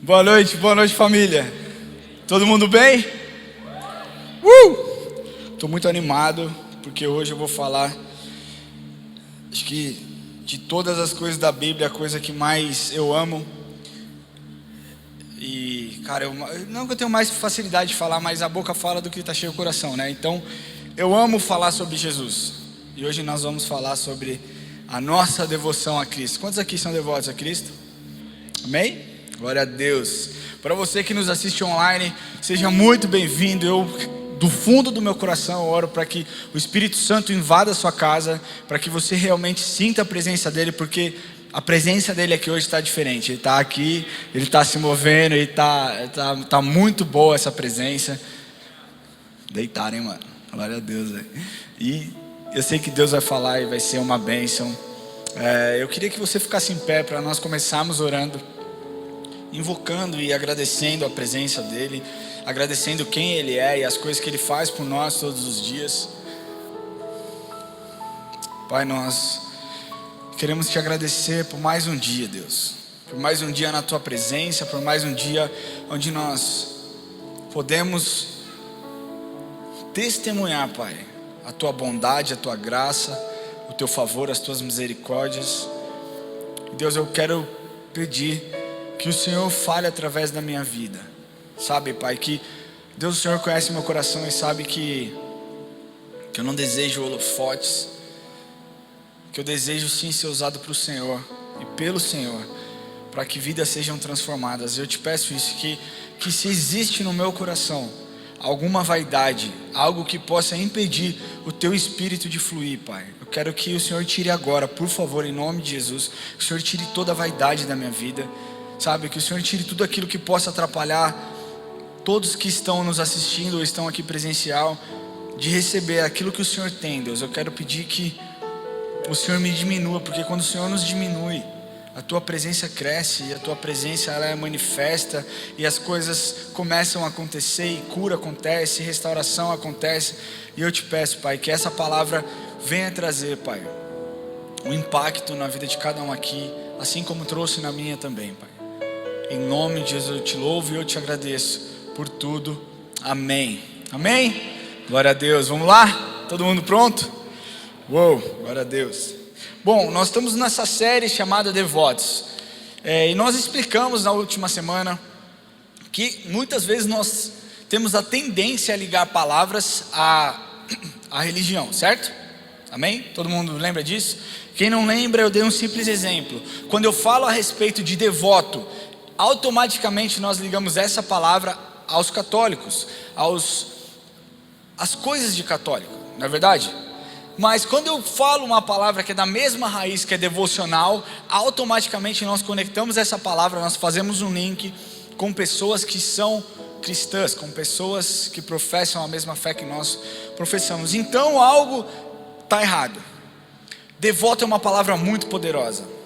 Boa noite família. Todo mundo bem? Tô muito animado porque hoje eu vou falar, acho que de todas as coisas da Bíblia, a coisa que mais eu amo. E cara, não que eu tenho mais facilidade de falar, mas a boca fala do que está cheio o coração, né? Então eu amo falar sobre Jesus. E hoje nós vamos falar sobre a nossa devoção a Cristo. Quantos aqui são devotos a Cristo? Amém? Glória a Deus. Para você que nos assiste online, seja muito bem-vindo. Eu, do fundo do meu coração, oro para que o Espírito Santo invada a sua casa, para que você realmente sinta a presença dele, porque a presença dele aqui hoje está diferente. Ele está aqui, ele está se movendo, ele tá muito boa essa presença. Deitaram, hein, mano? Glória a Deus, velho. E eu sei que Deus vai falar e vai ser uma bênção. Eu queria que você ficasse em pé para nós começarmos orando, invocando e agradecendo a presença dele, agradecendo quem ele é e as coisas que ele faz por nós todos os dias. Pai, nós queremos te agradecer por mais um dia, Deus, por mais um dia na tua presença, por mais um dia onde nós podemos testemunhar, Pai, a tua bondade, a tua graça, o teu favor, as tuas misericórdias. Deus, eu quero pedir que o Senhor fale através da minha vida, sabe, Pai, que Deus, o Senhor conhece meu coração e sabe que eu não desejo holofotes, que eu desejo sim ser usado para o Senhor e pelo Senhor, para que vidas sejam transformadas. Eu te peço isso, que se existe no meu coração alguma vaidade, algo que possa impedir o teu espírito de fluir, Pai, eu quero que o Senhor tire agora, por favor, em nome de Jesus, que o Senhor tire toda a vaidade da minha vida, sabe, que o Senhor tire tudo aquilo que possa atrapalhar todos que estão nos assistindo ou estão aqui presencial, de receber aquilo que o Senhor tem, Deus. Eu quero pedir que o Senhor me diminua, porque quando o Senhor nos diminui, a tua presença cresce, e a tua presença ela é manifesta, e as coisas começam a acontecer, e cura acontece, e restauração acontece. E eu te peço, Pai, que essa palavra venha trazer, Pai, um impacto na vida de cada um aqui, assim como trouxe na minha também, Pai. Em nome de Jesus eu te louvo e eu te agradeço por tudo. Amém. Amém? Glória a Deus. Vamos lá? Todo mundo pronto? Uou, glória a Deus. Bom, nós estamos nessa série chamada Devotos. E nós explicamos na última semana que muitas vezes nós temos a tendência a ligar palavras à religião, certo? Amém? Todo mundo lembra disso? Quem não lembra, eu dei um simples exemplo. Quando eu falo a respeito de devoto, automaticamente nós ligamos essa palavra aos católicos, às coisas de católico, não é verdade? Mas quando eu falo uma palavra que é da mesma raiz, que é devocional, automaticamente nós conectamos essa palavra, nós fazemos um link com pessoas que são cristãs, com pessoas que professam a mesma fé que nós professamos. Então algo está errado. Devoto é uma palavra muito poderosa.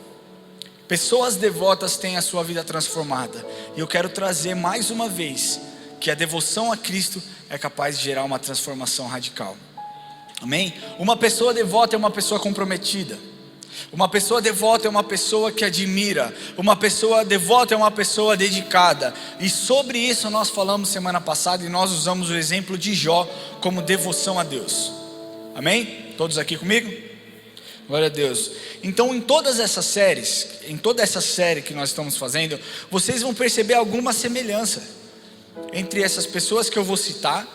Pessoas devotas têm a sua vida transformada. E eu quero trazer mais uma vez que a devoção a Cristo é capaz de gerar uma transformação radical. Amém? Uma pessoa devota é uma pessoa comprometida. Uma pessoa devota é uma pessoa que admira. Uma pessoa devota é uma pessoa dedicada. E sobre isso nós falamos semana passada, e nós usamos o exemplo de Jó como devoção a Deus. Amém? Todos aqui comigo? Glória a Deus. Então em todas essas séries, em toda essa série que nós estamos fazendo, vocês vão perceber alguma semelhança entre essas pessoas que eu vou citar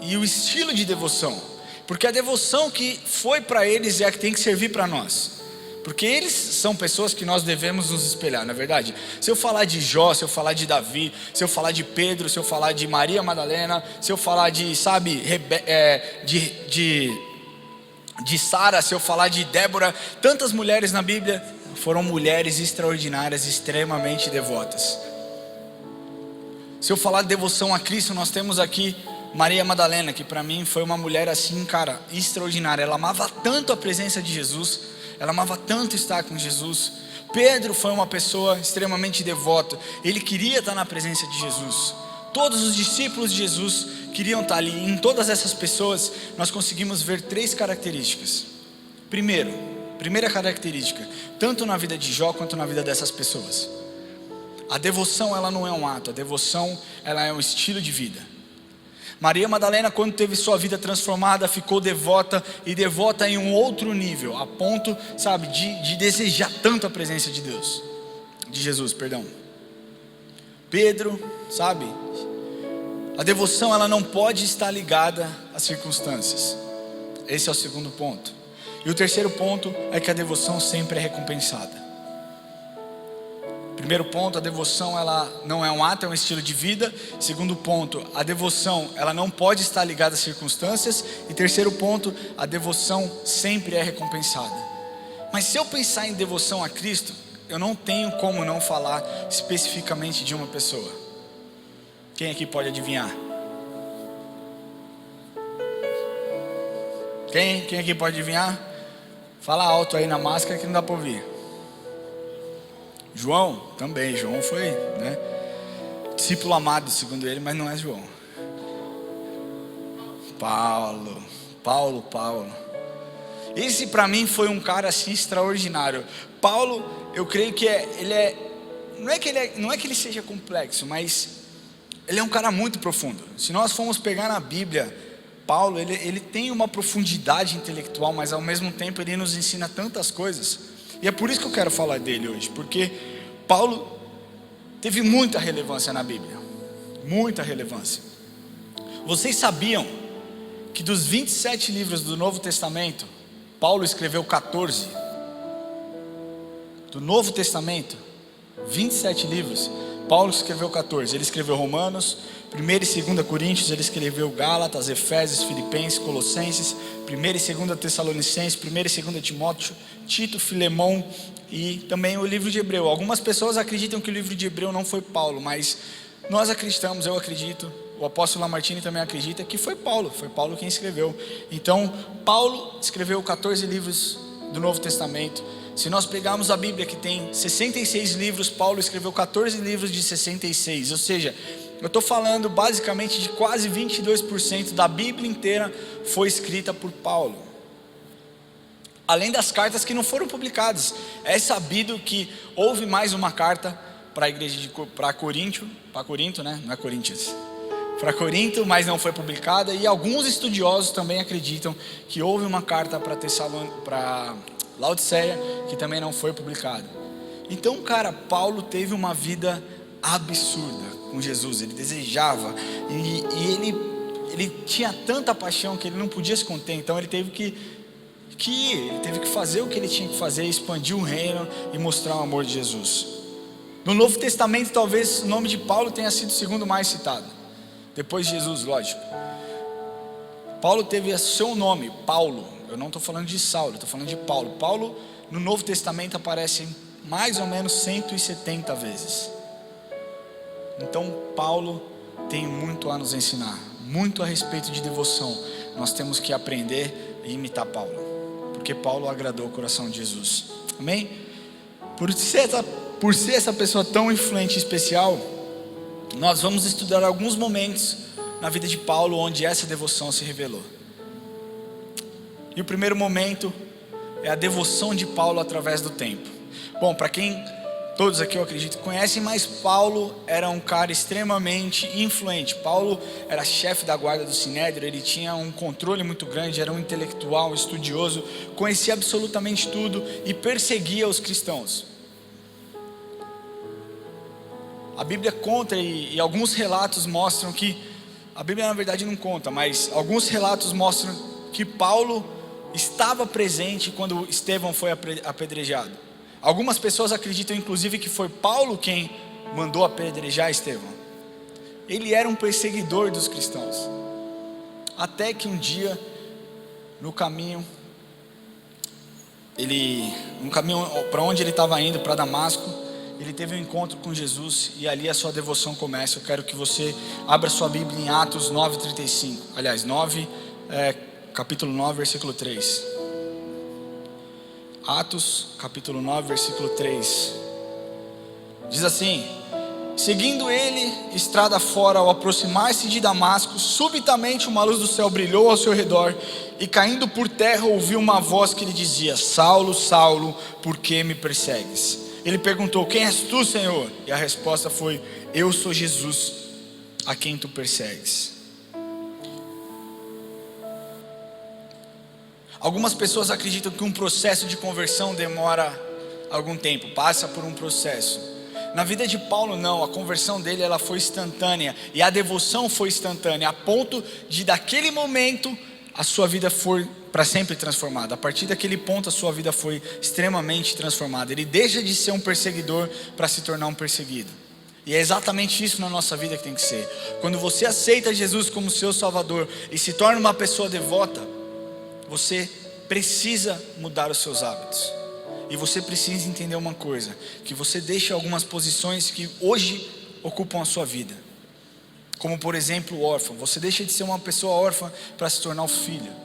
e o estilo de devoção. Porque a devoção que foi para eles é a que tem que servir para nós. Porque eles são pessoas que nós devemos nos espelhar, não é verdade? Se eu falar de Jó, se eu falar de Davi, se eu falar de Pedro, se eu falar de Maria Madalena, se eu falar de, sabe, de Sara, se eu falar de Débora, tantas mulheres na Bíblia foram mulheres extraordinárias, extremamente devotas. Se eu falar de devoção a Cristo, nós temos aqui Maria Madalena, que para mim foi uma mulher assim, cara, extraordinária. Ela amava tanto a presença de Jesus, ela amava tanto estar com Jesus. Pedro foi uma pessoa extremamente devota, ele queria estar na presença de Jesus. Todos os discípulos de Jesus queriam estar ali. Em todas essas pessoas nós conseguimos ver três características. Primeira característica, tanto na vida de Jó quanto na vida dessas pessoas: A devoção, ela não é um ato, a devoção, ela é um estilo de vida. Maria Madalena, quando teve sua vida transformada, ficou devota, e devota em um outro nível, a ponto, sabe, de desejar tanto a presença de Deus, de Jesus, perdão. Pedro, sabe, a devoção, ela não pode estar ligada às circunstâncias. Esse é o segundo ponto. E o terceiro ponto é que a devoção sempre é recompensada. Primeiro ponto, a devoção, ela não é um ato, é um estilo de vida. Segundo ponto, a devoção, ela não pode estar ligada às circunstâncias. E terceiro ponto, a devoção sempre é recompensada. Mas se eu pensar em devoção a Cristo, eu não tenho como não falar especificamente de uma pessoa. Quem aqui pode adivinhar? Quem aqui pode adivinhar? Fala alto aí na máscara que não dá para ouvir. João? Também, João foi, né? Discípulo amado, segundo ele, mas não é João. Paulo. Esse para mim foi um cara assim extraordinário. Paulo, eu creio que não é que ele seja complexo, mas ele é um cara muito profundo. Se nós formos pegar na Bíblia, Paulo, ele tem uma profundidade intelectual, mas ao mesmo tempo ele nos ensina tantas coisas. E é por isso que eu quero falar dele hoje, porque Paulo teve muita relevância na Bíblia, muita relevância. Vocês sabiam que dos 27 livros do Novo Testamento, Paulo escreveu 14? Do Novo Testamento, 27 livros, Paulo escreveu 14. Ele escreveu Romanos, 1 e 2 Coríntios, ele escreveu Gálatas, Efésios, Filipenses, Colossenses, 1 e 2 Tessalonicenses, 1 e 2 Timóteo, Tito, Filemão e também o livro de Hebreu. Algumas pessoas acreditam que o livro de Hebreu não foi Paulo, mas nós acreditamos, eu acredito, o apóstolo Lamartine também acredita que foi Paulo quem escreveu. Então, Paulo escreveu 14 livros do Novo Testamento. Se nós pegarmos a Bíblia, que tem 66 livros, Paulo escreveu 14 livros de 66, ou seja, eu estou falando basicamente de quase 22% da Bíblia inteira foi escrita por Paulo. Além das cartas que não foram publicadas. É sabido que houve mais uma carta para a igreja para Corinto, né? Não é Coríntios. Para Corinto, mas não foi publicada. E alguns estudiosos também acreditam que houve uma carta para Laodiceia, que também não foi publicada. Então, cara, Paulo teve uma vida absurda com Jesus. Ele desejava e ele tinha tanta paixão que ele não podia se conter. Então ele teve que fazer o que ele tinha que fazer, expandir o reino e mostrar o amor de Jesus. No Novo Testamento, talvez o nome de Paulo tenha sido o segundo mais citado, depois de Jesus, lógico. Paulo teve seu nome, Paulo. Eu não estou falando de Saulo, estou falando de Paulo. Paulo no Novo Testamento aparece mais ou menos 170 vezes. Então Paulo tem muito a nos ensinar, muito a respeito de devoção. Nós temos que aprender e imitar Paulo, porque Paulo agradou o coração de Jesus. Amém? Por ser essa pessoa tão influente e especial, nós vamos estudar alguns momentos na vida de Paulo onde essa devoção se revelou. E o primeiro momento é a devoção de Paulo através do tempo. Bom, para quem todos aqui eu acredito conhecem, mas Paulo era um cara extremamente influente. Paulo era chefe da guarda do Sinédrio, ele tinha um controle muito grande, era um intelectual, estudioso, conhecia absolutamente tudo e perseguia os cristãos. A Bíblia conta e alguns relatos mostram que, a Bíblia na verdade não conta, mas alguns relatos mostram que Paulo estava presente quando Estevão foi apedrejado. Algumas pessoas acreditam inclusive que foi Paulo quem mandou apedrejar Estevão. Ele era um perseguidor dos cristãos. Até que um dia, no caminho para onde ele estava indo, para Damasco, ele teve um encontro com Jesus e ali a sua devoção começa. Eu quero que você abra sua Bíblia em Atos 9:35. Aliás, capítulo 9, versículo 3. Atos, capítulo 9, versículo 3. Diz assim: seguindo ele, estrada fora, ao aproximar-se de Damasco, subitamente uma luz do céu brilhou ao seu redor, e caindo por terra ouviu uma voz que lhe dizia: Saulo, Saulo, por que me persegues? ele perguntou: quem és tu, Senhor? E a resposta foi: eu sou Jesus, a quem tu persegues. Algumas pessoas acreditam que um processo de conversão demora algum tempo, passa por um processo. Na vida de Paulo não, a conversão dele ela foi instantânea, e a devoção foi instantânea, a ponto de daquele momento a sua vida foi para sempre transformada. A partir daquele ponto a sua vida foi extremamente transformada. Ele deixa de ser um perseguidor para se tornar um perseguido. E é exatamente isso na nossa vida que tem que ser. Quando você aceita Jesus como seu Salvador e se torna uma pessoa devota, você precisa mudar os seus hábitos. E você precisa entender uma coisa: que você deixa algumas posições que hoje ocupam a sua vida. Como por exemplo o órfão. Você deixa de ser uma pessoa órfã para se tornar um filho.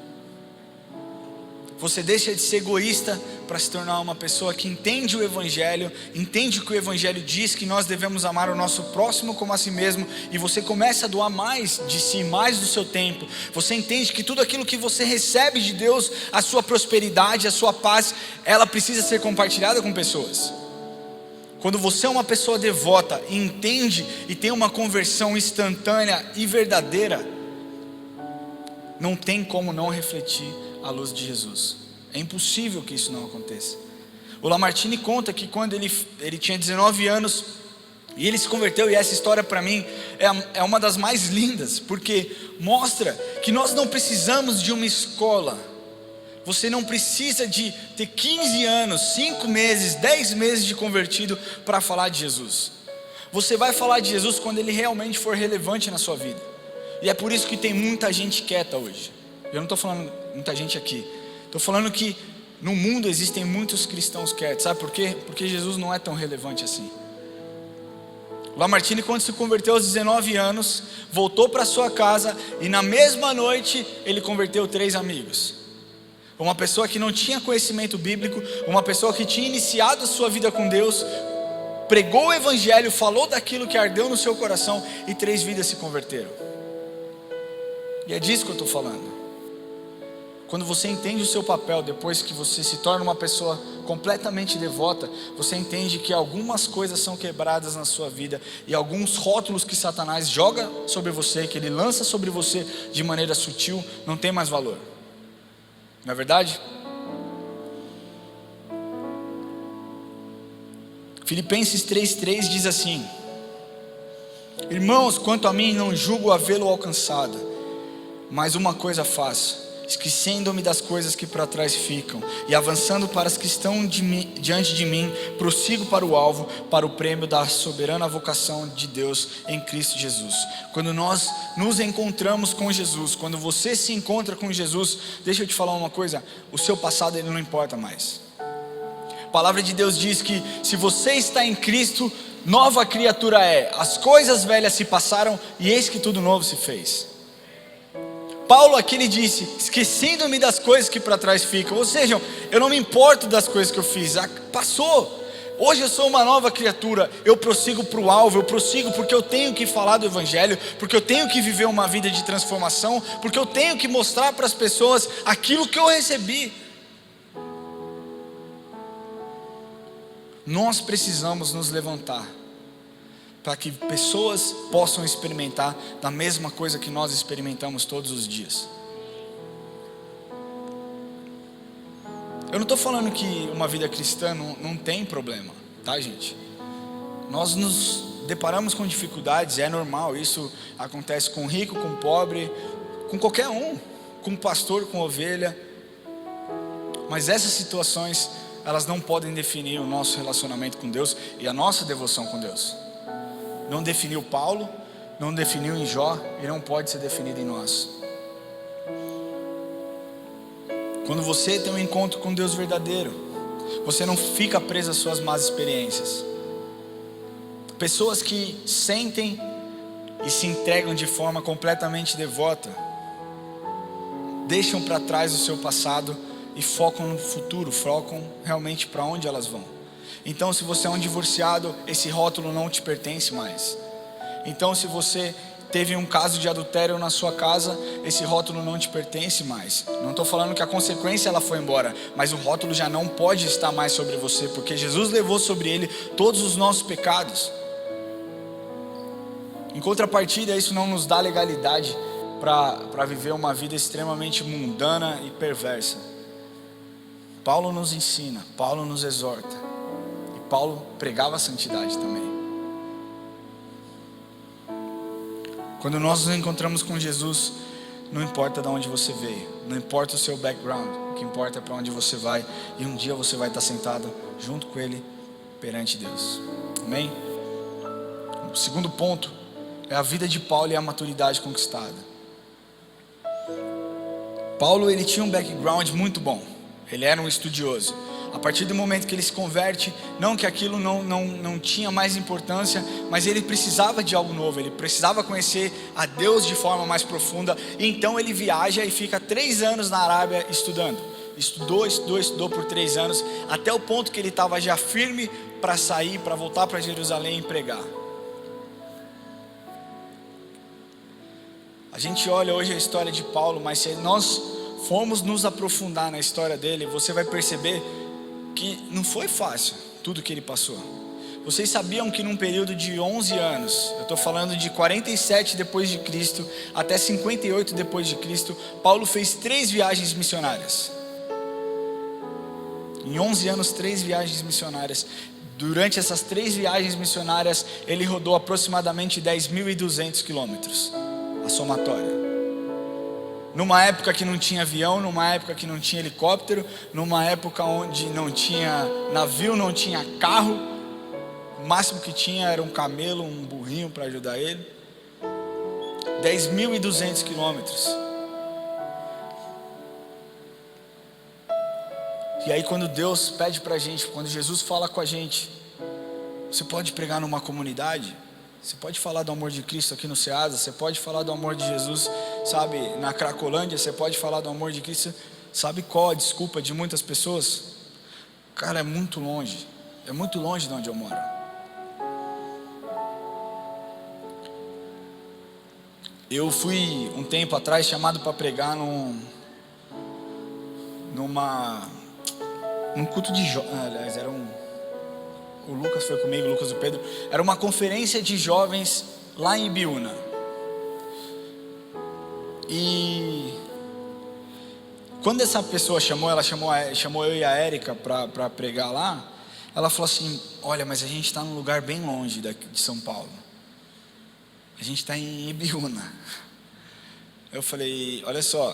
Você deixa de ser egoísta para se tornar uma pessoa que entende o Evangelho, entende que o Evangelho diz que nós devemos amar o nosso próximo como a si mesmo, e você começa a doar mais de si, mais do seu tempo. Você entende que tudo aquilo que você recebe de Deus, a sua prosperidade, a sua paz, ela precisa ser compartilhada com pessoas. Quando você é uma pessoa devota e entende e tem uma conversão instantânea e verdadeira, não tem como não refletir a luz de Jesus. É impossível que isso não aconteça. O Lamartine conta que quando ele tinha 19 anos e ele se converteu, e essa história para mim é uma das mais lindas, porque mostra que nós não precisamos de uma escola. Você não precisa de ter 15 anos, 5 meses, 10 meses de convertido para falar de Jesus. Você vai falar de Jesus quando ele realmente for relevante na sua vida. E é por isso que tem muita gente quieta hoje. Eu não estou falando muita gente aqui, estou falando que no mundo existem muitos cristãos quietos. Sabe por quê? Porque Jesus não é tão relevante assim. O Lamartine, quando se converteu aos 19 anos, voltou para sua casa e na mesma noite ele converteu 3 amigos. Uma pessoa que não tinha conhecimento bíblico, uma pessoa que tinha iniciado a sua vida com Deus, pregou o Evangelho, falou daquilo que ardeu no seu coração, e 3 vidas se converteram. E é disso que eu estou falando. Quando você entende o seu papel, depois que você se torna uma pessoa completamente devota, você entende que algumas coisas são quebradas na sua vida, e alguns rótulos que Satanás joga sobre você, que ele lança sobre você de maneira sutil, não tem mais valor. Não é verdade? Filipenses 3:3 diz assim: irmãos, quanto a mim, não julgo havê-lo alcançado, mas uma coisa faço, esquecendo-me das coisas que para trás ficam e avançando para as que estão diante de mim, prossigo para o alvo, para o prêmio da soberana vocação de Deus em Cristo Jesus. Quando nós nos encontramos com Jesus, quando você se encontra com Jesus, deixa eu te falar uma coisa: o seu passado ele não importa mais. A palavra de Deus diz que se você está em Cristo, nova criatura é. As coisas velhas se passaram e eis que tudo novo se fez. Paulo aqui ele disse: esquecendo-me das coisas que para trás ficam. Ou seja, eu não me importo das coisas que eu fiz, passou. Hoje eu sou uma nova criatura, eu prossigo para o alvo, eu prossigo porque eu tenho que falar do Evangelho, porque eu tenho que viver uma vida de transformação, porque eu tenho que mostrar para as pessoas aquilo que eu recebi. Nós precisamos nos levantar para que pessoas possam experimentar da mesma coisa que nós experimentamos todos os dias. Eu não estou falando que uma vida cristã não tem problema, tá, gente? Nós nos deparamos com dificuldades, é normal, isso acontece com rico, com pobre, com qualquer um, com pastor, com ovelha. Mas essas situações, elas não podem definir o nosso relacionamento com Deus e a nossa devoção com Deus. Não definiu Paulo, não definiu em Jó e não pode ser definido em nós. Quando você tem um encontro com Deus verdadeiro, você não fica preso às suas más experiências. Pessoas que sentem e se entregam de forma completamente devota, deixam para trás o seu passado e focam no futuro, focam realmente para onde elas vão. Então, se você é um divorciado, esse rótulo não te pertence mais. Então, se você teve um caso de adultério na sua casa, esse rótulo não te pertence mais. Não estou falando que a consequência ela foi embora, mas o rótulo já não pode estar mais sobre você, porque Jesus levou sobre ele todos os nossos pecados. Em contrapartida, isso não nos dá legalidade para viver uma vida extremamente mundana e perversa. Paulo nos ensina, Paulo nos exorta, e Paulo pregava a santidade também. Quando nós nos encontramos com Jesus, não importa de onde você veio, não importa o seu background, o que importa é para onde você vai, e um dia você vai estar sentado junto com Ele perante Deus. Amém? O segundo ponto é a vida de Paulo e a maturidade conquistada. Paulo, ele tinha um background muito bom, ele era um estudioso. A partir do momento que ele se converte, não que aquilo não tinha mais importância, mas ele precisava de algo novo, ele precisava conhecer a Deus de forma mais profunda. E então ele viaja e fica 3 anos na Arábia estudando. Estudou por 3 anos, até o ponto que ele estava já firme para sair, para voltar para Jerusalém e pregar. A gente olha hoje a história de Paulo, mas se nós formos nos aprofundar na história dele, você vai perceber que não foi fácil tudo que ele passou. Vocês sabiam que num período de 11 anos, eu estou falando de 47 depois de Cristo até 58 depois de Cristo, Paulo fez 3 viagens missionárias. Em 11 anos, 3 viagens missionárias. Durante essas 3 viagens missionárias, ele rodou aproximadamente 10.200 quilômetros, a somatória. Numa época que não tinha avião, numa época que não tinha helicóptero, numa época onde não tinha navio, não tinha carro, o máximo que tinha era um camelo, um burrinho para ajudar ele. 10.200 quilômetros. E aí quando Deus pede para a gente, quando Jesus fala com a gente, você pode pregar numa comunidade, você pode falar do amor de Cristo aqui no Ceasa, você pode falar do amor de Jesus, sabe, na Cracolândia, você pode falar do amor de Cristo. Sabe qual a desculpa de muitas pessoas? Cara, é muito longe de onde eu moro. Eu fui um tempo atrás chamado para pregar num culto de jovens, aliás, o Lucas foi comigo, o Lucas e o Pedro. Era uma conferência de jovens lá em Ibiúna. E quando essa pessoa chamou eu e a Érica para pregar lá, ela falou assim: olha, mas a gente está num lugar bem longe de São Paulo. A gente está em Ibiúna. Eu falei: olha só,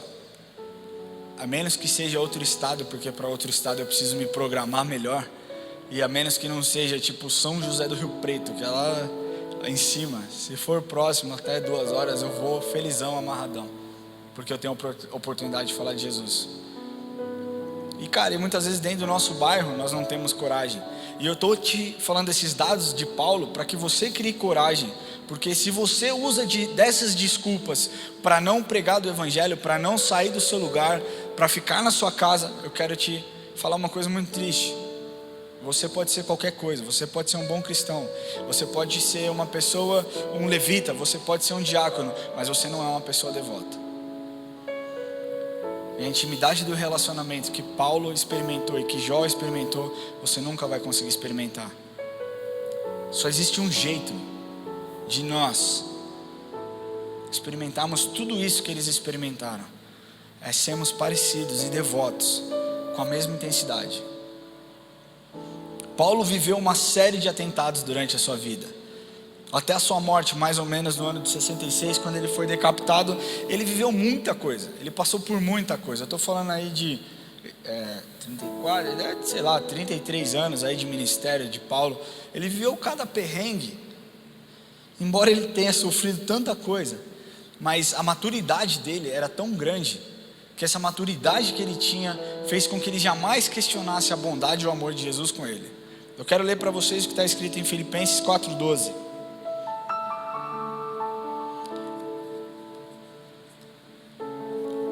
a menos que seja outro estado, porque para outro estado eu preciso me programar melhor. E a menos que não seja tipo São José do Rio Preto, que é lá em cima. Se for próximo, até 2 horas, eu vou felizão, amarradão, porque eu tenho a oportunidade de falar de Jesus. E cara, muitas vezes dentro do nosso bairro nós não temos coragem. E eu estou te falando desses dados de Paulo para que você crie coragem. Porque se você usa dessas desculpas para não pregar do Evangelho, para não sair do seu lugar, para ficar na sua casa, eu quero te falar uma coisa muito triste. Você pode ser qualquer coisa, você pode ser um bom cristão, você pode ser uma pessoa, um levita, você pode ser um diácono, mas você não é uma pessoa devota. E a intimidade do relacionamento que Paulo experimentou e que Jó experimentou, você nunca vai conseguir experimentar. Só existe um jeito de nós experimentarmos tudo isso que eles experimentaram, é sermos parecidos e devotos com a mesma intensidade. Paulo viveu uma série de atentados durante a sua vida, até a sua morte, mais ou menos no ano de 66, quando ele foi decapitado. Ele viveu muita coisa, ele passou por muita coisa. Eu estou falando aí de 33 anos aí de ministério de Paulo. Ele viveu cada perrengue, embora ele tenha sofrido tanta coisa, mas a maturidade dele era tão grande, que essa maturidade que ele tinha fez com que ele jamais questionasse a bondade e o amor de Jesus com ele. Eu quero ler para vocês o que está escrito em Filipenses 4:12.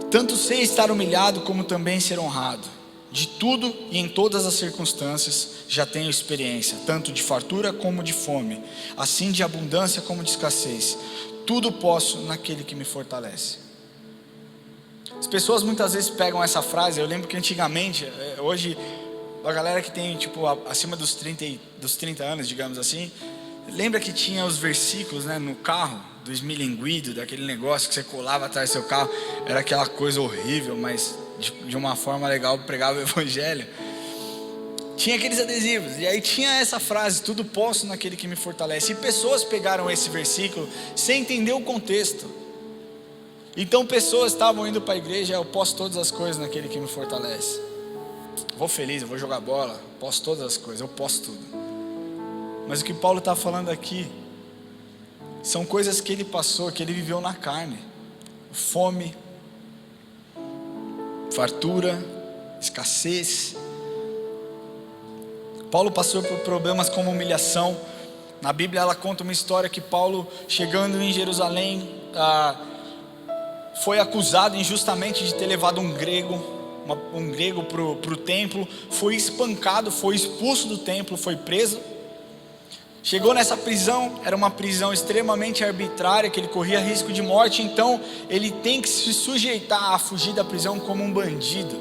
Tanto sei estar humilhado como também ser honrado. De tudo e em todas as circunstâncias já tenho experiência, tanto de fartura como de fome, assim de abundância como de escassez. tudo posso naquele que me fortalece. As pessoas muitas vezes pegam essa frase. Eu lembro que antigamente, hoje a galera que tem tipo acima dos 30 anos, digamos assim, lembra que tinha os versículos, né, no carro, do esmilinguido, daquele negócio que você colava atrás do seu carro, era aquela coisa horrível, mas de uma forma legal pregava o evangelho. Tinha aqueles adesivos, e aí tinha essa frase, tudo posso naquele que me fortalece. E pessoas pegaram esse versículo sem entender o contexto. Então pessoas estavam indo para a igreja: eu posso todas as coisas naquele que me fortalece. Vou feliz, eu vou jogar bola, posso todas as coisas, eu posso tudo. Mas o que Paulo está falando aqui são coisas que ele passou, que ele viveu na carne: fome, fartura, escassez. Paulo passou por problemas como humilhação. Na Bíblia ela conta uma história que Paulo, chegando em Jerusalém, foi acusado injustamente de ter levado um grego para o templo, foi espancado, foi expulso do templo, foi preso. Chegou nessa prisão, era uma prisão extremamente arbitrária, que ele corria risco de morte. Então ele tem que se sujeitar a fugir da prisão como um bandido,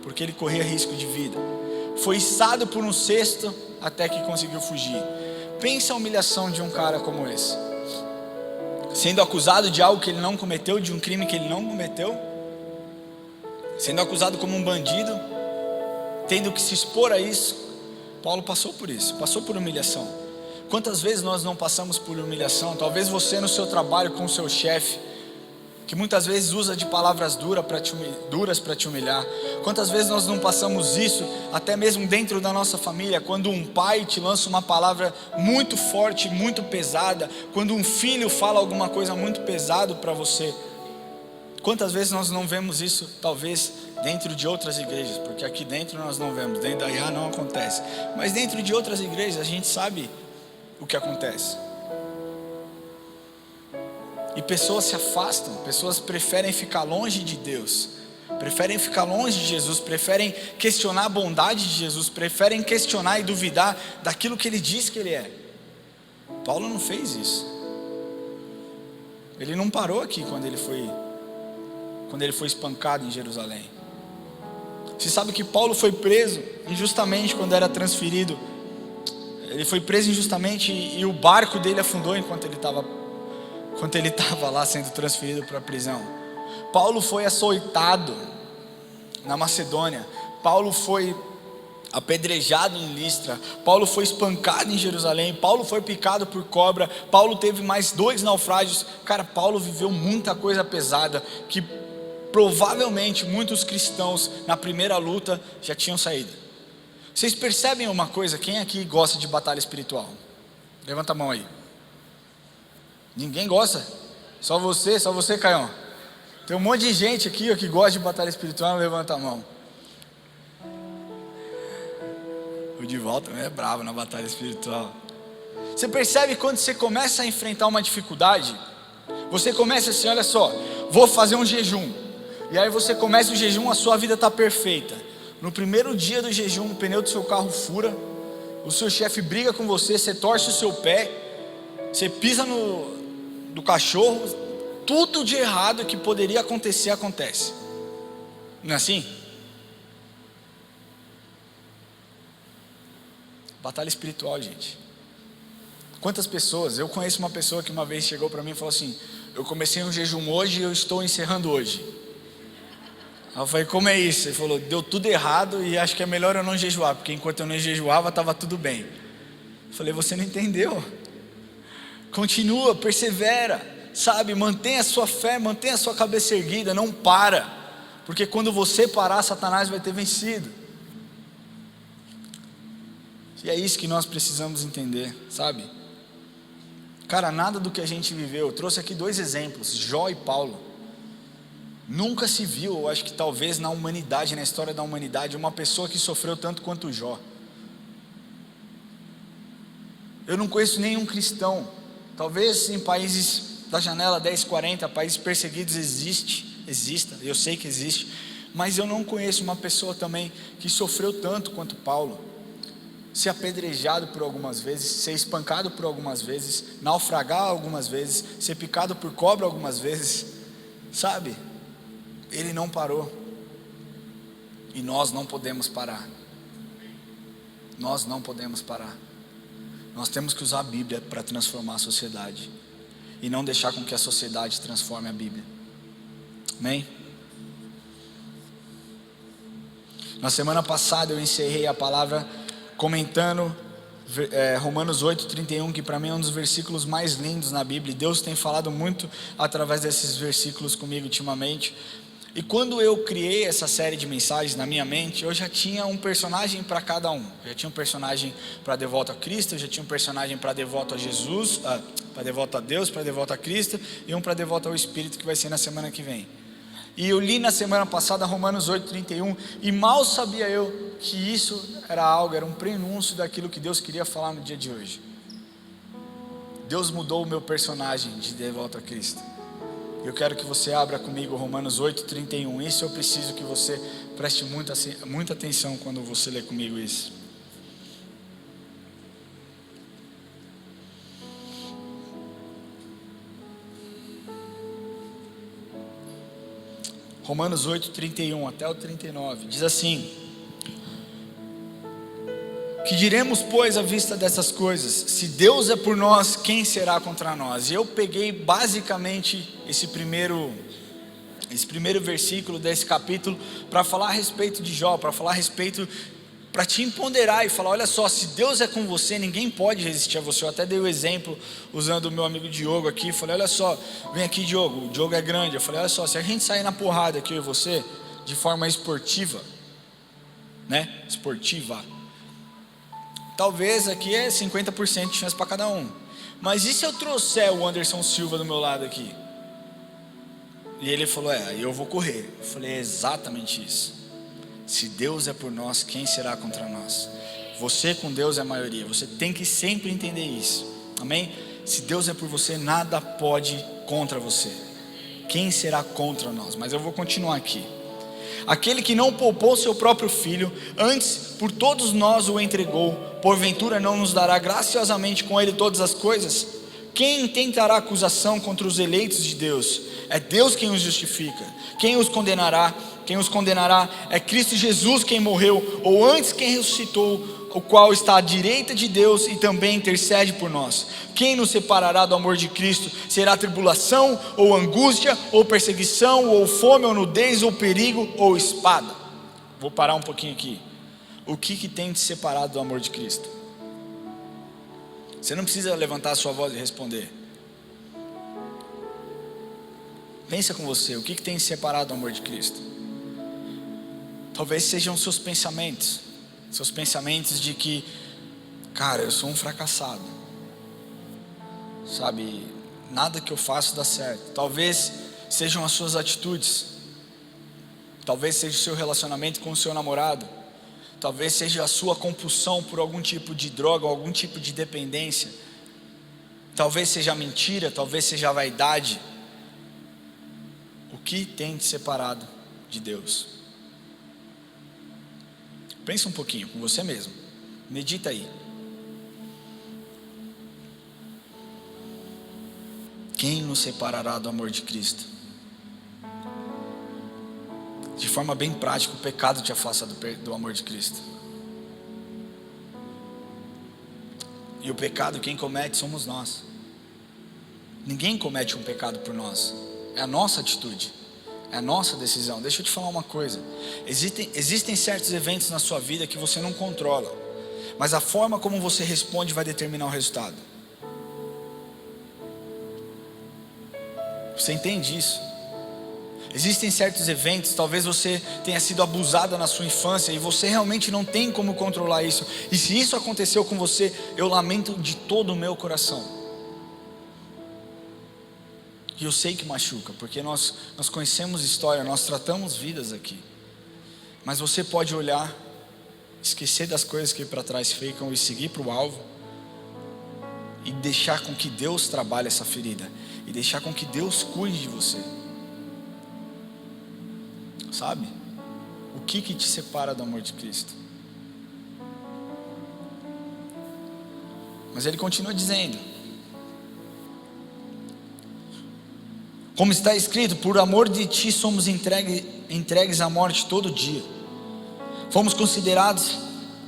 porque ele corria risco de vida. Foi içado por um cesto até que conseguiu fugir. Pensa a humilhação de um cara como esse, sendo acusado de algo que ele não cometeu, de um crime que ele não cometeu, sendo acusado como um bandido, tendo que se expor a isso. Paulo passou por isso, passou por humilhação. Quantas vezes nós não passamos por humilhação? Talvez você no seu trabalho com o seu chefe, que muitas vezes usa de palavras duras para te humilhar. Quantas vezes nós não passamos isso, até mesmo dentro da nossa família, quando um pai te lança uma palavra muito forte, muito pesada, quando um filho fala alguma coisa muito pesada para você. Quantas vezes nós não vemos isso, talvez dentro de outras igrejas, porque aqui dentro nós não vemos, dentro da IA não acontece, mas dentro de outras igrejas a gente sabe o que acontece. E pessoas se afastam, pessoas preferem ficar longe de Deus, preferem ficar longe de Jesus, preferem questionar a bondade de Jesus, preferem questionar e duvidar daquilo que Ele diz que Ele é. Paulo não fez isso. Ele não parou aqui quando ele foi espancado em Jerusalém. Você sabe que Paulo foi preso injustamente quando era transferido. Ele foi preso injustamente e o barco dele afundou enquanto ele estava lá sendo transferido para a prisão. Paulo foi açoitado na Macedônia. Paulo foi apedrejado em Listra. Paulo foi espancado em Jerusalém. Paulo foi picado por cobra. Paulo teve mais 2 naufrágios. Cara, Paulo viveu muita coisa pesada que provavelmente muitos cristãos na primeira luta já tinham saído. Vocês percebem uma coisa? Quem aqui gosta de batalha espiritual? Levanta a mão aí. Ninguém gosta? Só você, Caião. Tem um monte de gente aqui que gosta de batalha espiritual, levanta a mão. O Divaldo também é bravo na batalha espiritual. Você percebe quando você começa a enfrentar uma dificuldade? Você começa assim, olha só, vou fazer um jejum. E aí você começa o jejum, a sua vida está perfeita. No primeiro dia do jejum, o pneu do seu carro fura, o seu chefe briga com você, você torce o seu pé, você pisa do cachorro, tudo de errado que poderia acontecer, acontece. Não é assim? Batalha espiritual, gente. Quantas pessoas, eu conheço uma pessoa que uma vez chegou para mim e falou assim: eu comecei um jejum hoje e eu estou encerrando hoje. Aí eu falei: como é isso? Ele falou: deu tudo errado e acho que é melhor eu não jejuar, porque enquanto eu não jejuava estava tudo bem. Eu falei: você não entendeu. Continua, persevera, sabe, mantenha a sua fé, mantenha a sua cabeça erguida, não para, porque quando você parar, Satanás vai ter vencido. E é isso que nós precisamos entender, sabe? Cara, nada do que a gente viveu, eu trouxe aqui 2 exemplos, Jó e Paulo. Nunca se viu, eu acho que talvez na humanidade, na história da humanidade, uma pessoa que sofreu tanto quanto Jó. Eu não conheço nenhum cristão, talvez em países da janela 1040, países perseguidos exista, eu sei que existe, mas eu não conheço uma pessoa também que sofreu tanto quanto Paulo. ser apedrejado por algumas vezes, ser espancado por algumas vezes, naufragar algumas vezes, ser picado por cobra algumas vezes, sabe? Ele não parou, e nós não podemos parar. Nós não podemos parar. Nós temos que usar a Bíblia para transformar a sociedade, e não deixar com que a sociedade transforme a Bíblia. Amém? Na semana passada eu encerrei a palavra comentando Romanos 8:31, que para mim é um dos versículos mais lindos na Bíblia. Deus tem falado muito através desses versículos comigo ultimamente. E quando eu criei essa série de mensagens na minha mente, eu já tinha um personagem para cada um. Eu já tinha um personagem para devoto a Cristo, eu já tinha um personagem para devoto a Jesus, para devoto a Deus, para devoto a Cristo, e um para devoto ao Espírito, que vai ser na semana que vem. E eu li na semana passada Romanos 8:31, e mal sabia eu que isso era um prenúncio daquilo que Deus queria falar no dia de hoje. Deus mudou o meu personagem de devoto a Cristo. Eu quero que você abra comigo Romanos 8:31. Isso eu preciso que você preste muita atenção quando você lê comigo isso. Romanos 8:31 até o 39, diz assim: que diremos, pois, à vista dessas coisas? Se Deus é por nós, quem será contra nós? E eu peguei basicamente esse primeiro versículo desse capítulo para falar a respeito de Jó, para falar a respeito, para te empoderar e falar: olha só, se Deus é com você, ninguém pode resistir a você. Eu até dei o exemplo usando o meu amigo Diogo aqui. Falei: olha só, vem aqui, Diogo. O Diogo é grande. Eu falei: olha só, se a gente sair na porrada aqui, eu e você, de forma esportiva, né? Esportiva, talvez aqui é 50% de chance para cada um. Mas e se eu trouxer o Anderson Silva do meu lado aqui? E ele falou: eu vou correr. Eu falei: é exatamente isso. Se Deus é por nós, quem será contra nós? Você com Deus é a maioria. Você tem que sempre entender isso. Amém? Se Deus é por você, nada pode contra você. Quem será contra nós? Mas eu vou continuar aqui. Aquele que não poupou seu próprio filho, antes por todos nós o entregou, porventura não nos dará graciosamente com ele todas as coisas? Quem intentará acusação contra os eleitos de Deus? É Deus quem os justifica. Quem os condenará? Quem os condenará é Cristo Jesus, quem morreu, ou antes quem ressuscitou, o qual está à direita de Deus e também intercede por nós. Quem nos separará do amor de Cristo? Será tribulação, ou angústia, ou perseguição, ou fome, ou nudez, ou perigo, ou espada? Vou parar um pouquinho aqui. O que tem te separado do amor de Cristo? Você não precisa levantar a sua voz e responder. Pensa com você, o que tem te separado do amor de Cristo? Talvez sejam seus pensamentos de que, cara, eu sou um fracassado, sabe, nada que eu faço dá certo. Talvez sejam as suas atitudes, talvez seja o seu relacionamento com o seu namorado, talvez seja a sua compulsão por algum tipo de droga, algum tipo de dependência, talvez seja a mentira, talvez seja a vaidade. O que tem te separado de Deus? Pensa um pouquinho com você mesmo, medita aí. Quem nos separará do amor de Cristo? De forma bem prática, o pecado te afasta do amor de Cristo. E o pecado quem comete somos nós. Ninguém comete um pecado por nós. É a nossa atitude, é a nossa decisão. Deixa eu te falar uma coisa. Existem certos eventos na sua vida que você não controla, mas a forma como você responde vai determinar o resultado. Você entende isso? Existem certos eventos, talvez você tenha sido abusada na sua infância e você realmente não tem como controlar isso. E se isso aconteceu com você, eu lamento de todo o meu coração. E eu sei que machuca, porque nós conhecemos história, nós tratamos vidas aqui. Mas você pode olhar, esquecer das coisas que para trás ficam e seguir para o alvo. E deixar com que Deus trabalhe essa ferida. E deixar com que Deus cuide de você. Sabe? O que te separa do amor de Cristo? Mas ele continua dizendo: como está escrito, por amor de ti somos entregues à morte todo dia. Fomos considerados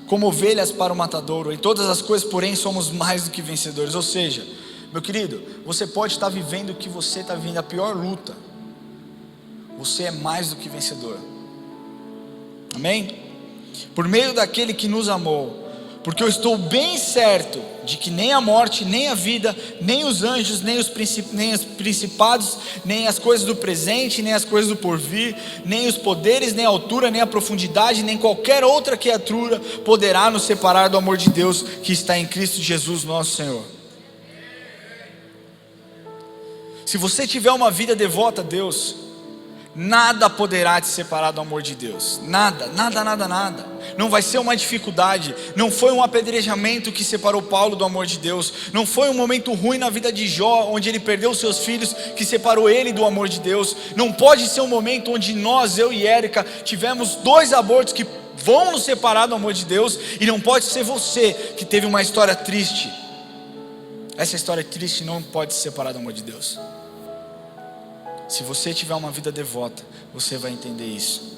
como ovelhas para o matadouro. Em todas as coisas, porém, somos mais do que vencedores. Ou seja, meu querido, você pode estar vivendo o que você está vivendo, a pior luta. Você é mais do que vencedor. Amém? Por meio daquele que nos amou. Porque eu estou bem certo de que nem a morte, nem a vida, nem os anjos, nem os principados, nem as coisas do presente, nem as coisas do porvir, nem os poderes, nem a altura, nem a profundidade, nem qualquer outra criatura poderá nos separar do amor de Deus que está em Cristo Jesus nosso Senhor. Se você tiver uma vida devota a Deus, nada poderá te separar do amor de Deus. Nada, nada, nada, nada. Não vai ser uma dificuldade. Não foi um apedrejamento que separou Paulo do amor de Deus. Não foi um momento ruim na vida de Jó, onde ele perdeu seus filhos, que separou ele do amor de Deus. Não pode ser um momento onde nós, eu e Érica, tivemos 2 abortos que vão nos separar do amor de Deus. E não pode ser você que teve uma história triste. Essa história triste não pode se separar do amor de Deus. Se você tiver uma vida devota, você vai entender isso.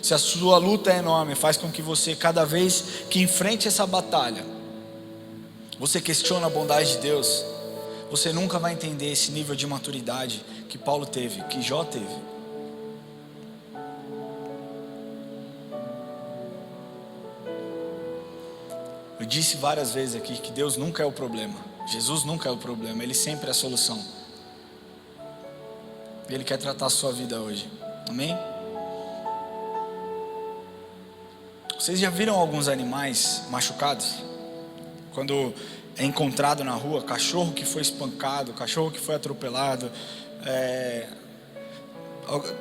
Se a sua luta é enorme, faz com que você, cada vez que enfrente essa batalha, você questiona a bondade de Deus, você nunca vai entender esse nível de maturidade que Paulo teve, que Jó teve. Eu disse várias vezes aqui que Deus nunca é o problema. Jesus nunca é o problema, Ele sempre é a solução. E Ele quer tratar a sua vida hoje. Amém? Vocês já viram alguns animais machucados? Quando é encontrado na rua, cachorro que foi espancado, cachorro que foi atropelado.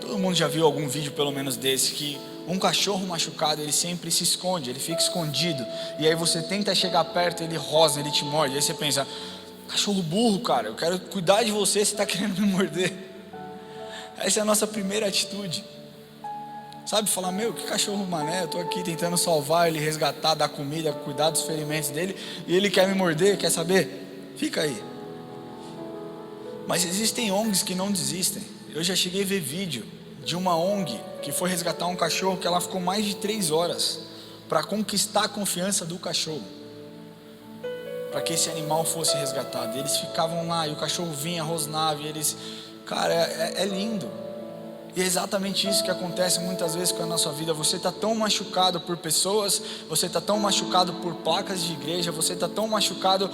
Todo mundo já viu algum vídeo pelo menos desse, que um cachorro machucado, ele sempre se esconde, ele fica escondido. E aí você tenta chegar perto, ele rosna, ele te morde. Aí você pensa: cachorro burro, cara, eu quero cuidar de você, você está querendo me morder. Essa é a nossa primeira atitude. Sabe, falar: meu, que cachorro mané, eu estou aqui tentando salvar ele, resgatar, dar comida, cuidar dos ferimentos dele, e ele quer me morder, quer saber? Fica aí. Mas existem ONGs que não desistem. Eu já cheguei a ver vídeo de uma ONG que foi resgatar um cachorro, que ela ficou mais de 3 horas para conquistar a confiança do cachorro, para que esse animal fosse resgatado. Eles ficavam lá e o cachorro vinha, rosnava, e eles... Cara, é lindo. E é exatamente isso que acontece muitas vezes com a nossa vida. Você está tão machucado por pessoas, você está tão machucado por placas de igreja, você está tão machucado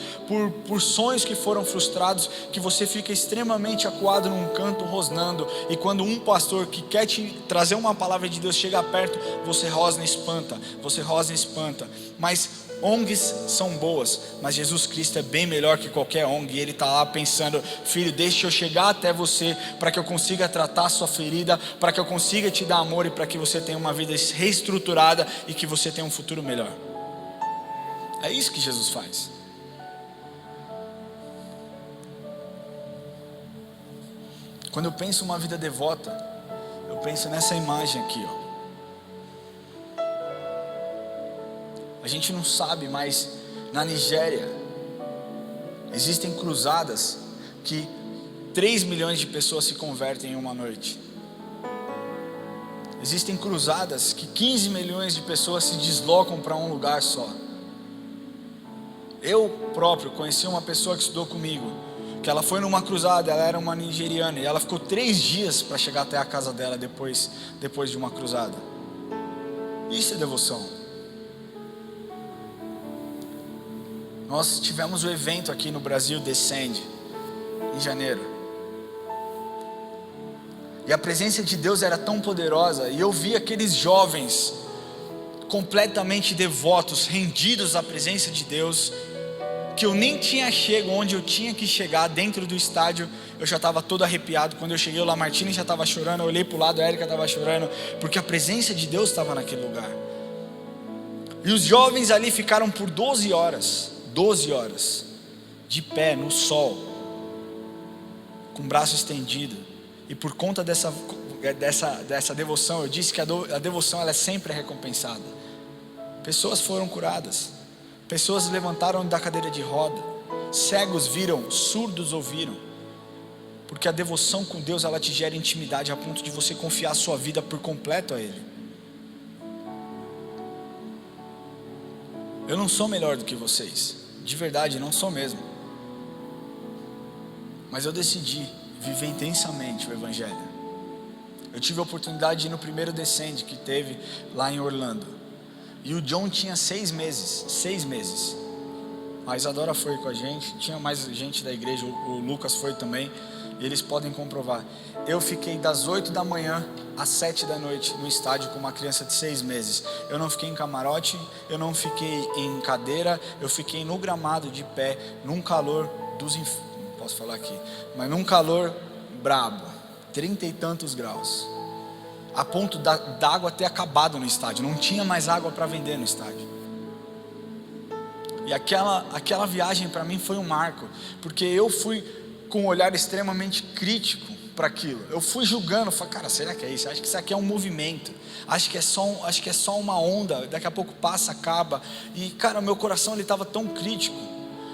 por sonhos que foram frustrados, que você fica extremamente acuado num canto rosnando. E quando um pastor que quer te trazer uma palavra de Deus chega perto, você rosna e espanta, você rosna e espanta. Mas ONGs são boas, mas Jesus Cristo é bem melhor que qualquer ONG. E Ele está lá pensando: filho, deixa eu chegar até você, para que eu consiga tratar a sua ferida, para que eu consiga te dar amor, e para que você tenha uma vida reestruturada e que você tenha um futuro melhor. É isso que Jesus faz. Quando eu penso uma vida devota, eu penso nessa imagem aqui, ó. A gente não sabe, mas na Nigéria existem cruzadas que 3 milhões de pessoas se convertem em uma noite. Existem cruzadas que 15 milhões de pessoas se deslocam para um lugar só. Eu próprio conheci uma pessoa que estudou comigo, que ela foi numa cruzada, ela era uma nigeriana, e ela ficou 3 dias para chegar até a casa dela depois de uma cruzada. Isso é devoção. Nós tivemos o evento aqui no Brasil, Descende, em janeiro. E a presença de Deus era tão poderosa, e eu vi aqueles jovens completamente devotos, rendidos à presença de Deus, que eu nem tinha chego onde eu tinha que chegar, dentro do estádio. Eu já estava todo arrepiado. Quando eu cheguei, o Lamartine já estava chorando, eu olhei para o lado, a Érica estava chorando, porque a presença de Deus estava naquele lugar. E os jovens ali ficaram por 12 horas, de pé no sol, com o braço estendido. E por conta dessa devoção, eu disse que a devoção ela é sempre recompensada. Pessoas foram curadas, Pessoas levantaram da cadeira de roda, cegos viram, surdos ouviram. Porque a devoção com Deus, ela te gera intimidade a ponto de você confiar a sua vida por completo a Ele. Eu não sou melhor do que vocês, de verdade, não sou mesmo. Mas eu decidi viver intensamente o Evangelho. Eu tive a oportunidade de ir no primeiro Descende que teve lá em Orlando. E o John tinha 6 meses. A Isadora foi com a gente, tinha mais gente da igreja, o Lucas foi também. E eles podem comprovar. Eu fiquei das 8 da manhã às 7 da noite no estádio com uma criança de 6 meses. Eu não fiquei em camarote, eu não fiquei em cadeira, eu fiquei no gramado de pé, num calor dos não posso falar aqui, mas num calor brabo, 30 e tantos graus, a ponto da água ter acabado no estádio, não tinha mais água para vender no estádio. E aquela viagem para mim foi um marco, porque eu fui com um olhar extremamente crítico para aquilo. Eu fui julgando, falei, cara, será que é isso? Acho que isso aqui é um movimento, acho que é só uma onda, daqui a pouco passa, acaba. E cara, meu coração ele estava tão crítico,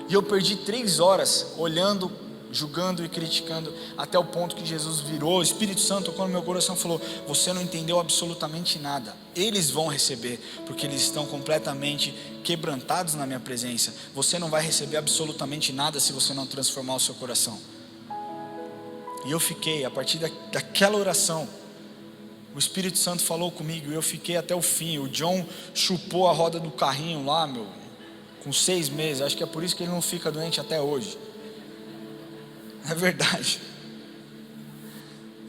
e eu perdi 3 horas olhando, julgando e criticando, até o ponto que Jesus virou, o Espírito Santo tocou no meu coração e falou, você não entendeu absolutamente nada, eles vão receber, porque eles estão completamente quebrantados na minha presença. Você não vai receber absolutamente nada se você não transformar o seu coração. E eu fiquei, a partir daquela oração, o Espírito Santo falou comigo, e eu fiquei até o fim. O John chupou a roda do carrinho lá, com 6 meses, acho que é por isso que ele não fica doente até hoje. É verdade.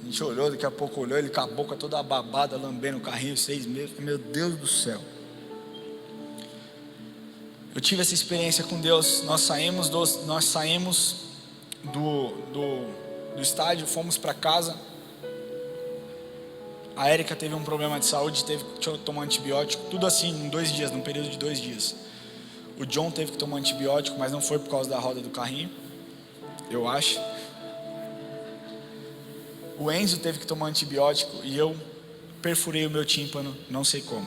A gente olhou, daqui a pouco olhou, ele com a boca toda babada, lambendo o carrinho, 6 meses, meu Deus do céu. Eu tive essa experiência com Deus. Nós saímos do estádio, fomos para casa. A Érica teve um problema de saúde, teve que tomar antibiótico, tudo assim, em 2 dias, num período de 2 dias. O John teve que tomar antibiótico, mas não foi por causa da roda do carrinho, eu acho. O Enzo teve que tomar antibiótico e eu perfurei o meu tímpano, não sei como.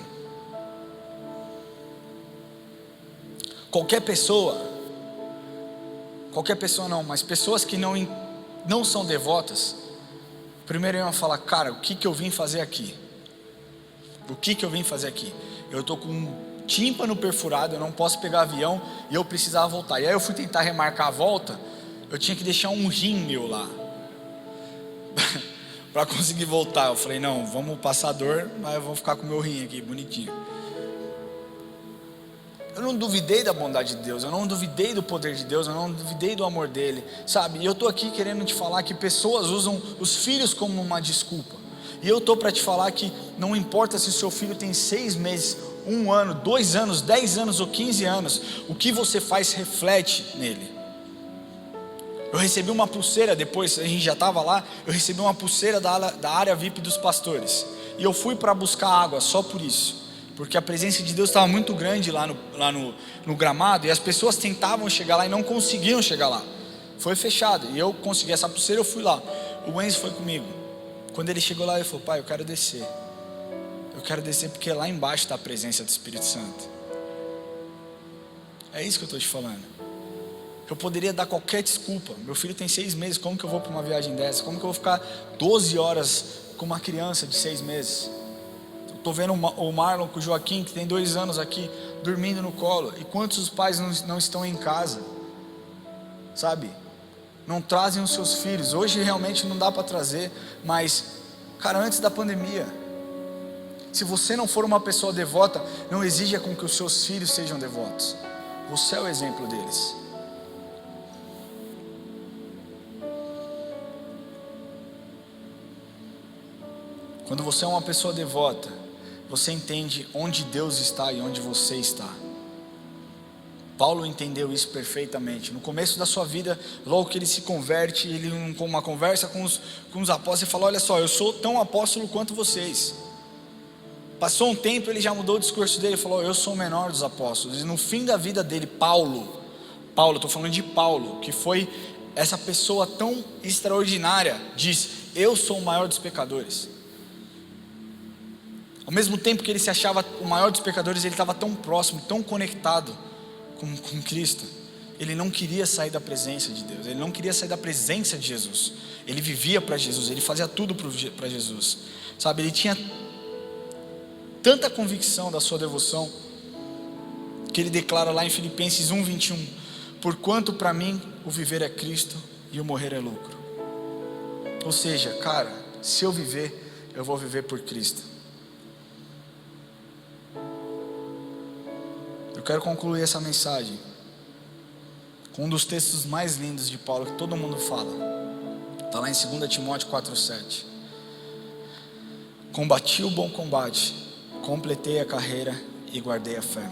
Qualquer pessoa não, mas pessoas que não são devotas, primeiro iam falar, cara, o que eu vim fazer aqui? O que eu vim fazer aqui? Eu estou com um tímpano perfurado, eu não posso pegar avião e eu precisava voltar. E aí eu fui tentar remarcar a volta, eu tinha que deixar um rim meu lá para conseguir voltar. Eu falei, não, vamos passar dor, mas eu vou ficar com o meu rim aqui, bonitinho. Eu não duvidei da bondade de Deus, eu não duvidei do poder de Deus, eu não duvidei do amor dele, sabe? E eu estou aqui querendo te falar que pessoas usam os filhos como uma desculpa. E eu estou para te falar que não importa se o seu filho tem 6 meses, 1 ano, 2 anos, 10 anos ou 15 anos, o que você faz reflete nele. Eu recebi uma pulseira depois, a gente já estava lá, eu recebi uma pulseira da área VIP dos pastores. E eu fui para buscar água só por isso. Porque a presença de Deus estava muito grande lá no gramado, e as pessoas tentavam chegar lá e não conseguiam chegar lá. Foi fechado, e eu consegui essa pulseira, eu fui lá. O Enzo foi comigo. Quando ele chegou lá, ele falou, pai, eu quero descer. Eu quero descer porque lá embaixo está a presença do Espírito Santo. É isso que eu estou te falando. Eu poderia dar qualquer desculpa. Meu filho tem 6 meses, como que eu vou para uma viagem dessa? Como que eu vou ficar 12 horas com uma criança de 6 meses? Estou vendo o Marlon com o Joaquim, que tem 2 anos aqui, dormindo no colo. E quantos os pais não estão em casa? Sabe? Não trazem os seus filhos. Hoje realmente não dá para trazer, mas, cara, antes da pandemia, se você não for uma pessoa devota, não exija com que os seus filhos sejam devotos. Você é o exemplo deles. Quando você é uma pessoa devota, você entende onde Deus está e onde você está. Paulo entendeu isso perfeitamente. No começo da sua vida, logo que ele se converte, ele com uma conversa com os apóstolos, ele falou, olha só, eu sou tão apóstolo quanto vocês. Passou um tempo, ele já mudou o discurso dele, falou, eu sou o menor dos apóstolos. E no fim da vida dele, Paulo, estou falando de Paulo, que foi essa pessoa tão extraordinária, diz, eu sou o maior dos pecadores. Ao mesmo tempo que ele se achava o maior dos pecadores, ele estava tão próximo, tão conectado com Cristo, ele não queria sair da presença de Deus, ele não queria sair da presença de Jesus. Ele vivia para Jesus, ele fazia tudo para Jesus, sabe? Ele tinha tanta convicção da sua devoção, que ele declara lá em Filipenses 1:21, porquanto para mim o viver é Cristo e o morrer é lucro. Ou seja, cara, se eu viver, eu vou viver por Cristo. Eu quero concluir essa mensagem com um dos textos mais lindos de Paulo, que todo mundo fala. Está lá em 2 Timóteo 4:7. Combati o bom combate, completei a carreira e guardei a fé.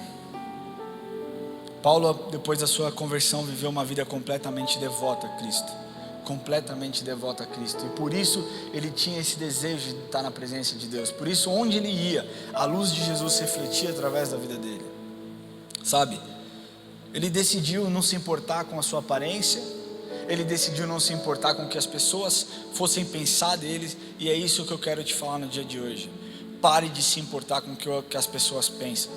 Paulo, depois da sua conversão, viveu uma vida completamente devota a Cristo. Completamente devota a Cristo. E por isso ele tinha esse desejo de estar na presença de Deus. Por isso, onde ele ia, a luz de Jesus se refletia através da vida dele. Sabe? Ele decidiu não se importar com a sua aparência. Ele decidiu não se importar com o que as pessoas fossem pensar dele. E é isso que eu quero te falar no dia de hoje. Pare de se importar com o que as pessoas pensam.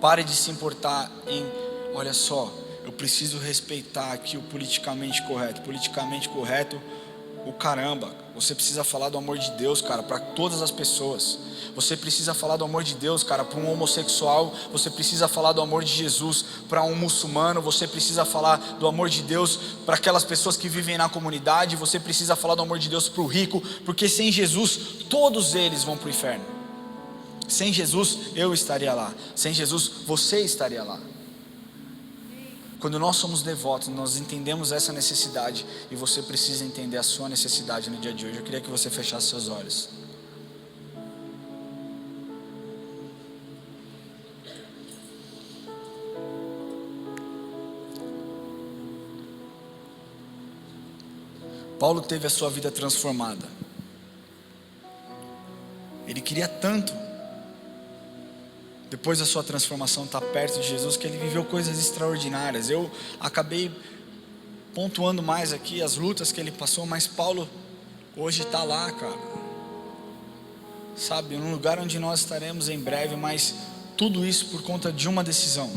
Pare de se importar em, olha só, eu preciso respeitar aqui o politicamente correto. Politicamente correto, o caramba. Você precisa falar do amor de Deus, cara, para todas as pessoas. Você precisa falar do amor de Deus, cara, para um homossexual. Você precisa falar do amor de Jesus para um muçulmano. Você precisa falar do amor de Deus para aquelas pessoas que vivem na comunidade. Você precisa falar do amor de Deus para o rico, porque sem Jesus todos eles vão para o inferno. Sem Jesus eu estaria lá. Sem Jesus você estaria lá. Quando nós somos devotos, nós entendemos essa necessidade. E você precisa entender a sua necessidade no dia de hoje. Eu queria que você fechasse seus olhos. Paulo teve a sua vida transformada. Ele queria tanto, depois da sua transformação, estar perto de Jesus, que ele viveu coisas extraordinárias. Eu acabei pontuando mais aqui as lutas que ele passou, mas Paulo hoje está lá, cara. Sabe, num lugar onde nós estaremos em breve, mas tudo isso por conta de uma decisão.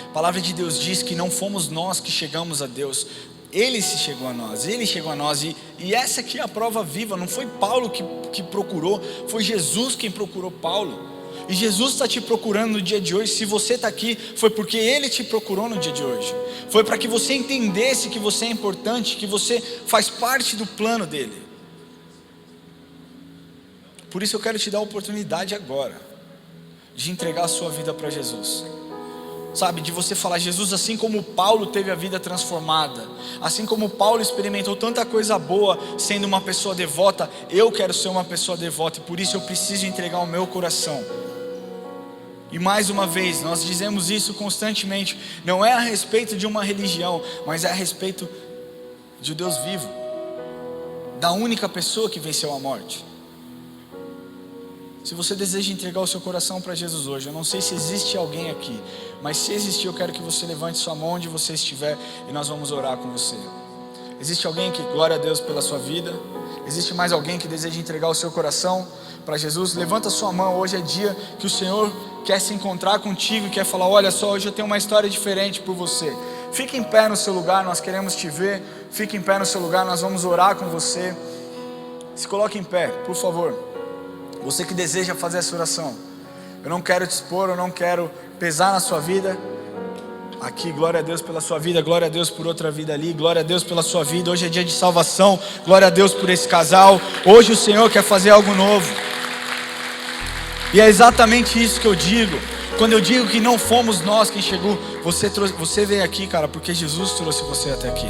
A palavra de Deus diz que não fomos nós que chegamos a Deus, Ele se chegou a nós, Ele chegou a nós, e essa aqui é a prova viva. Não foi Paulo que procurou, foi Jesus quem procurou Paulo. E Jesus está te procurando no dia de hoje. Se você está aqui, foi porque Ele te procurou no dia de hoje. Foi para que você entendesse que você é importante, que você faz parte do plano dEle. Por isso eu quero te dar a oportunidade agora de entregar a sua vida para Jesus. Sabe, de você falar: Jesus, assim como Paulo teve a vida transformada, assim como Paulo experimentou tanta coisa boa sendo uma pessoa devota, eu quero ser uma pessoa devota, e por isso eu preciso entregar o meu coração. E mais uma vez, nós dizemos isso constantemente, não é a respeito de uma religião, mas é a respeito de Deus vivo, da única pessoa que venceu a morte. Se você deseja entregar o seu coração para Jesus hoje, eu não sei se existe alguém aqui, mas se existir, eu quero que você levante sua mão onde você estiver e nós vamos orar com você. Existe alguém que, glória a Deus pela sua vida? Existe mais alguém que deseja entregar o seu coração para Jesus? Levanta sua mão. Hoje é dia que o Senhor quer se encontrar contigo e quer falar: olha só, hoje eu tenho uma história diferente por você. Fique em pé no seu lugar, nós queremos te ver. Fique em pé no seu lugar, nós vamos orar com você. Se coloque em pé, por favor. Você que deseja fazer essa oração, eu não quero te expor, eu não quero pesar na sua vida. Aqui, glória a Deus pela sua vida, glória a Deus por outra vida ali, glória a Deus pela sua vida. Hoje é dia de salvação, glória a Deus por esse casal. Hoje o Senhor quer fazer algo novo. E é exatamente isso que eu digo. Quando eu digo que não fomos nós quem chegou, você veio aqui, cara, porque Jesus trouxe você até aqui.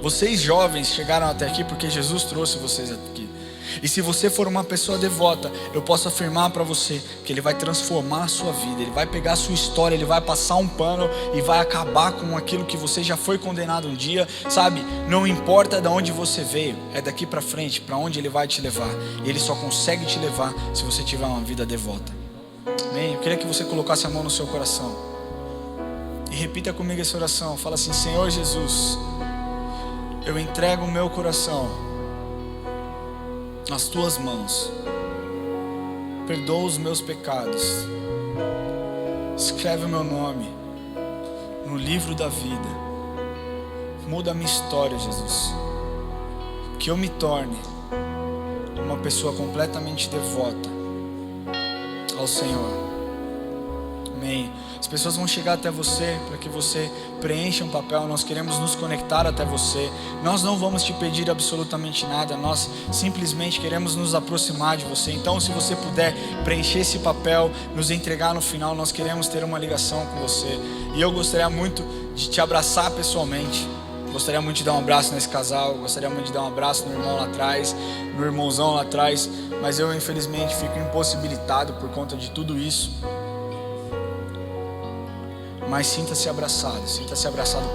Vocês jovens chegaram até aqui porque Jesus trouxe vocês aqui. E se você for uma pessoa devota, eu posso afirmar para você que Ele vai transformar a sua vida. Ele vai pegar a sua história, Ele vai passar um pano e vai acabar com aquilo que você já foi condenado um dia. Sabe, não importa de onde você veio, é daqui para frente, para onde Ele vai te levar. E Ele só consegue te levar se você tiver uma vida devota. Amém? Eu queria que você colocasse a mão no seu coração e repita comigo essa oração. Fala assim: Senhor Jesus, eu entrego o meu coração nas tuas mãos. Perdoa os meus pecados. Escreve o meu nome no livro da vida. Muda a minha história, Jesus. Que eu me torne uma pessoa completamente devota ao Senhor. Amém. As pessoas vão chegar até você para que você preencha um papel. Nós queremos nos conectar até você. Nós não vamos te pedir absolutamente nada. Nós simplesmente queremos nos aproximar de você. Então, se você puder preencher esse papel, nos entregar no final, nós queremos ter uma ligação com você. E eu gostaria muito de te abraçar pessoalmente. Gostaria muito de dar um abraço nesse casal. Gostaria muito de dar um abraço no irmão lá atrás, no irmãozão lá atrás. Mas eu, infelizmente, fico impossibilitado por conta de tudo isso. Mas sinta-se abraçado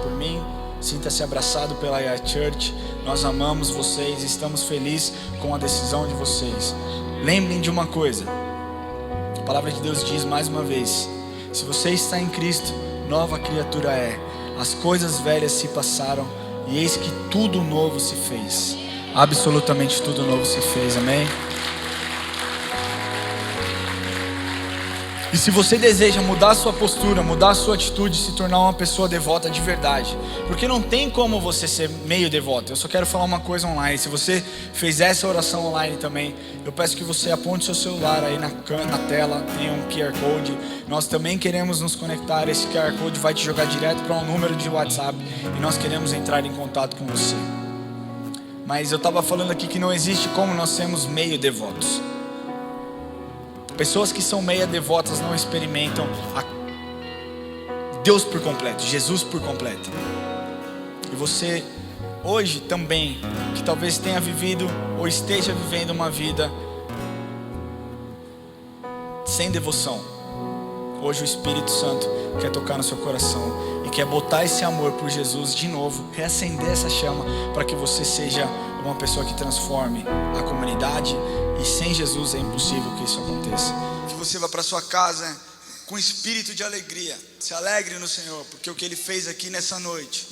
por mim, sinta-se abraçado pela IA Church. Nós amamos vocês, estamos felizes com a decisão de vocês. Lembrem de uma coisa, a palavra de Deus diz mais uma vez: se você está em Cristo, nova criatura é. As coisas velhas se passaram e eis que tudo novo se fez. Absolutamente tudo novo se fez, amém? E se você deseja mudar a sua postura, mudar a sua atitude, se tornar uma pessoa devota de verdade, porque não tem como você ser meio devoto. Eu só quero falar uma coisa online. Se você fez essa oração online também, eu peço que você aponte seu celular aí na tela, tem um QR Code. Nós também queremos nos conectar. Esse QR Code vai te jogar direto para um número de WhatsApp e nós queremos entrar em contato com você. Mas eu estava falando aqui que não existe como nós sermos meio devotos. Pessoas que são meia devotas não experimentam Deus por completo, Jesus por completo. E você hoje também, que talvez tenha vivido ou esteja vivendo uma vida sem devoção, hoje o Espírito Santo quer tocar no seu coração e quer botar esse amor por Jesus de novo, reacender essa chama para que você seja uma pessoa que transforme a comunidade. E sem Jesus é impossível que isso aconteça. Que você vá para sua casa com espírito de alegria. Se alegre no Senhor, porque o que Ele fez aqui nessa noite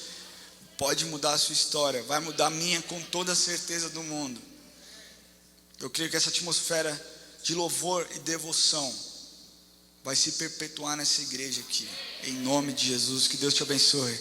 pode mudar a sua história. Vai mudar a minha com toda a certeza do mundo. Eu creio que essa atmosfera de louvor e devoção vai se perpetuar nessa igreja aqui. Em nome de Jesus, que Deus te abençoe.